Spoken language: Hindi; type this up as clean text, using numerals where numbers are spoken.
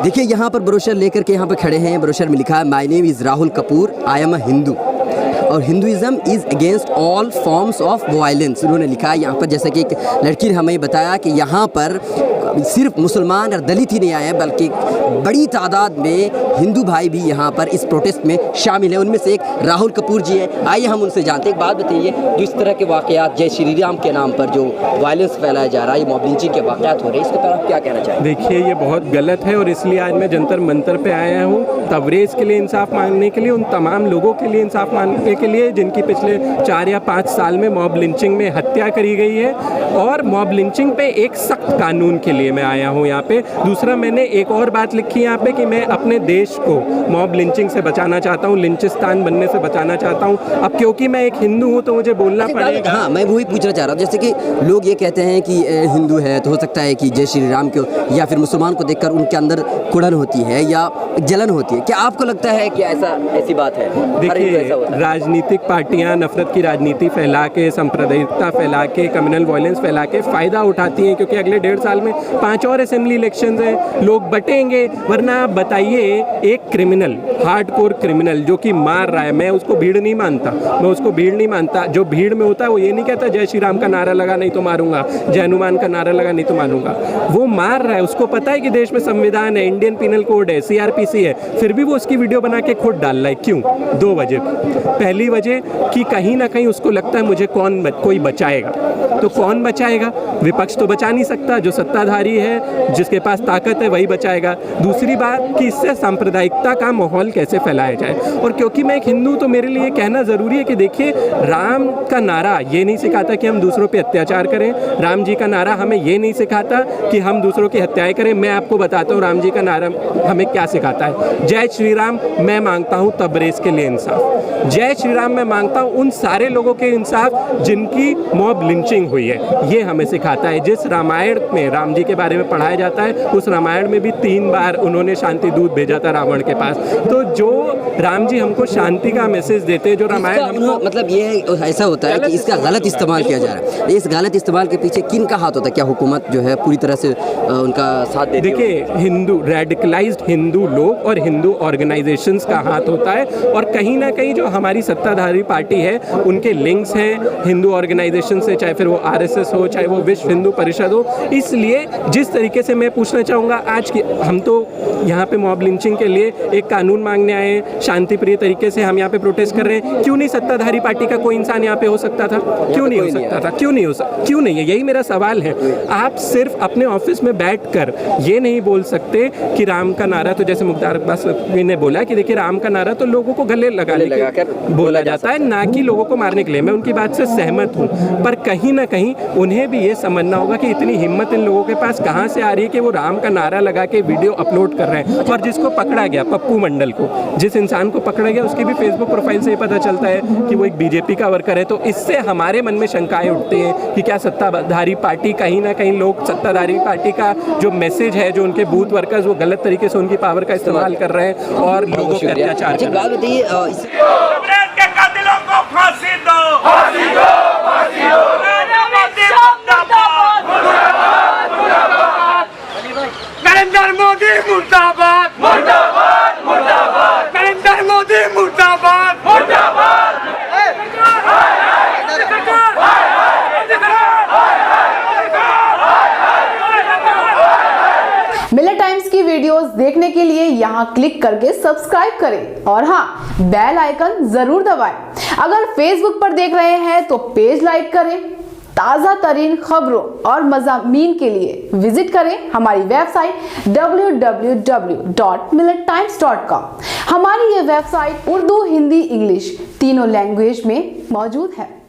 देखिए यहाँ पर ब्रोशर लेकर के यहाँ पर खड़े हैं। ब्रोशर में लिखा है my name is Rahul Kapoor, I am a Hindu और Hinduism is against all forms of violence. उन्होंने लिखा है यहाँ पर, जैसे कि एक लड़की ने हमें बताया कि यहाँ पर सिर्फ मुसलमान और दलित ही नहीं आए हैं बल्कि बड़ी तादाद में हिंदू भाई भी यहाँ पर इस प्रोटेस्ट में शामिल हैं। उनमें से एक राहुल कपूर जी हैं। आइए हम उनसे जानते हैं। एक बात बताइए, जो इस तरह के वाक़यात जय श्री राम के नाम पर जो वायलेंस फैलाया जा रहा है, ये मॉब लिंचिंग के वाक़यात हो रहे हैं, इसके पर आप क्या कहना चाहेंगे? देखिए, ये बहुत गलत है और इसलिए आज मैं जंतर मंतर पे आया हूँ तबरेज़ के लिए इंसाफ मांगने के लिए, उन तमाम लोगों के लिए इंसाफ मांगने के लिए जिनकी पिछले 4 या 5 साल में मॉब लिंचिंग में हत्या करी गई है, और मॉब लिंचिंग पे एक सख्त कानून के लिए मैं आया हूँ यहाँ पे। दूसरा, मैंने एक और बात लिखी है यहाँ पे कि मैं अपने देश को मॉब लिंचिंग से बचाना चाहता हूँ, लिंचिस्तान बनने से बचाना चाहता हूँ। अब क्योंकि मैं एक हिंदू हूँ तो मुझे बोलना पड़ेगा। हाँ, मैं वही पूछना चाह रहा हूँ। जैसे कि लोग ये कहते हैं कि हिंदू है तो हो सकता है कि जय श्री राम को या फिर मुसलमान को देखकर उनके अंदर कुड़न होती है या जलन होती है। क्या आपको लगता है कि ऐसी बात है? देखिए, राजनीतिक पार्टियां नफरत की राजनीति फैला के, सांप्रदायिकता फैला के, कम्युनल वायलेंस फैला के फ़ायदा उठाती हैं, क्योंकि अगले 1.5 साल में 5 और असेंबली इलेक्शंस हैं, लोग बटेंगे। वरना आप बताइए, एक क्रिमिनल, हार्डकोर क्रिमिनल जो कि मार रहा है, मैं उसको भीड़ नहीं मानता, जो भीड़ में होता है वो ये नहीं कहता जय श्री राम का नारा लगा नहीं तो मारूंगा, जय हनुमान का नारा लगा नहीं तो मारूंगा। वो मार रहा है, उसको पता है कि देश में संविधान है, इंडियन पिनल कोड है, CRPC है, फिर भी वो उसकी वीडियो बना के खुद डाल रहा है। क्यों? 2 वजह। पहली वजह कि कहीं ना कहीं उसको लगता है मुझे कोई बचाएगा। तो कौन बचाएगा? विपक्ष तो बचा नहीं सकता, जो सत्ताधारी है, जिसके पास ताकत है, वही बचाएगा। दूसरी बात कि इससे सांप्रदायिकता का माहौल कैसे फैलाया जाए। और क्योंकि मैं एक हिंदू, तो मेरे लिए कहना ज़रूरी है कि देखिए, राम का नारा ये नहीं सिखाता कि हम दूसरों पे अत्याचार करें। राम जी का नारा हमें ये नहीं सिखाता कि हम दूसरों की हत्याएं करें। मैं आपको बताता हूँ राम जी का नारा हमें क्या सिखाता है। जय श्री राम मैं मांगता हूँ तबरेज़ के लिए इंसाफ। जय श्री राम मैं मांगता हूँ उन सारे लोगों के इंसाफ जिनकी मॉब लिंचिंग हुई है। ये हमें सिखाता है। जिस रामायण में राम जी के बारे में पढ़ाया जाता है, उस रामायण में भी 3 बार उन्होंने शांति दूत भेजा था रावण के पास। तो जो राम जी हमको शांति का मैसेज देते हैं, जो रामायण हमको, मतलब ये ऐसा होता है कि इसका गलत इस्तेमाल किया जा रहा है। इस गलत इस्तेमाल के पीछे किन का हाथ होता है? क्या हुकूमत जो है पूरी तरह से उनका साथ देती है? देखिए, हिंदू, रेडिकलाइज्ड हिंदू लोग और हिंदू ऑर्गेनाइजेशंस का हाथ होता है, और कहीं ना कहीं जो हमारी सत्ताधारी पार्टी है उनके लिंक्स हैं हिंदू ऑर्गेनाइजेशन से, चाहे फिर वो RSS हो, चाहे वो विश्व हिंदू परिषद हो। इसलिए जिस तरीके से मैं पूछना चाहूँगा, आज की हम तो यहाँ पे मॉब लिंचिंग के लिए एक कानून मांगने आए हैं, शांति प्रिय तरीके से हम यहाँ पे प्रोटेस्ट कर रहे हैं। क्यों नहीं सत्ताधारी पार्टी का कोई इंसान यहाँ पे हो सकता था? क्यों नहीं हो सकता था? क्यों नहीं है? यही मेरा सवाल है। आप सिर्फ अपने ऑफिस में बैठकर ये नहीं बोल सकते कि राम का नारा, तो जैसे मुख्तार अब्बास नकवी ने बोला कि देखिए, राम का नारा तो लोगों को गले लगाकर बोला जाता है, ना कि लोगों को मारने के लिए। मैं उनकी बात से सहमत हूँ, पर कहीं ना कहीं उन्हें भी ये समझना होगा कि इतनी हिम्मत इन लोगों के पास कहाँ से आ रही है कि वो राम का नारा लगा के वीडियो अपलोड कर रहे हैं। और जिसको पकड़ा गया, पप्पू मंडल को, जिस इंसान को पकड़ा गया, उसकी भी फेसबुक प्रोफाइल से पता चलता है कि वो एक BJP का वर्कर है। तो इससे हमारे मन में शंकाएं उठती हैं कि क्या सत्ताधारी पार्टी, कहीं ना कहीं लोग सत्ताधारी पार्टी का जो मैसेज है, जो उनके बूथ वर्कर्स, वो गलत तरीके से उनकी पावर का इस्तेमाल कर रहे हैं और लोगों पे अत्याचार कर रहे हैं। बताइए, के कातिलों को फांसी दो, फांसी दो, फांसी दो। नरेंद्र मोदी मुर्दाबाद, मुर्दाबाद, मुर्दाबाद। नरेंद्र मोदी मुर्दाबाद, मुर्दाबाद। मिलर टाइम्स की वीडियोस देखने के लिए यहाँ क्लिक करके सब्सक्राइब करें और हाँ, बेल आइकन जरूर दबाएं। अगर फेसबुक पर देख रहे हैं तो पेज लाइक करें। ताज़ा तरीन खबरों और मज़ामीन के लिए विजिट करें हमारी वेबसाइट www.millertimes.com। हमारी ये वेबसाइट उर्दू, हिंदी, इंग्लिश तीनों लैंग्वेज में मौजूद है।